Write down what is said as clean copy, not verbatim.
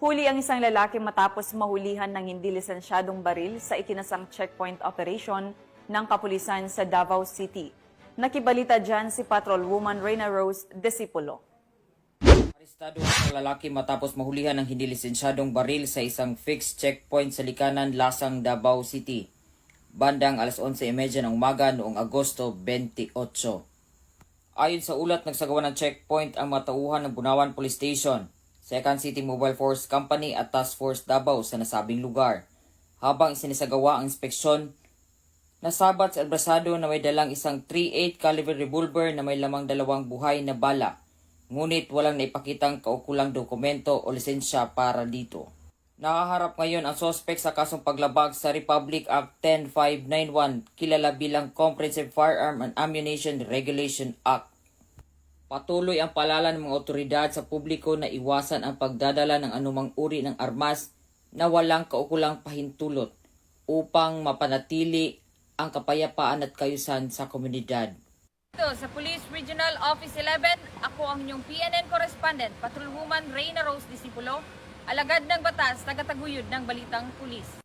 Huli ang isang lalaki matapos mahulihan ng hindi lisensyadong baril sa ikinasang checkpoint operation ng kapulisan sa Davao City. Nakibalita dyan si Patrolwoman Reyna Rose Disipulo. Arestado ang lalaki matapos mahulihan ng hindi lisensyadong baril sa isang fixed checkpoint sa Likanan, Lasang, Davao City. Bandang alas 11:30 ng umaga noong Agosto 28. Ayon sa ulat, nagsagawa ng checkpoint ang matauhan ng Bunawan Police Station, 2nd City Mobile Force Company at Task Force Davao sa nasabing lugar. Habang isinisagawa ang inspeksyon, nasabat sa abrasado na may dalang isang .38 caliber revolver na may lamang 2 buhay na bala. Ngunit walang naipakitang kaukulang dokumento o lisensya para dito. Nakaharap ngayon ang sospek sa kasong paglabag sa Republic Act 10591, kilala bilang Comprehensive Firearm and Ammunition Regulation Act. Patuloy ang paalala ng mga otoridad sa publiko na iwasan ang pagdadala ng anumang uri ng armas na walang kaukulang pahintulot upang mapanatili ang kapayapaan at kayusan sa komunidad. Sa Police Regional Office 11, ako ang inyong PNN correspondent, Patrolwoman Reyna Rose Disipulo, alagad ng batas, tagataguyod ng Balitang Pulis.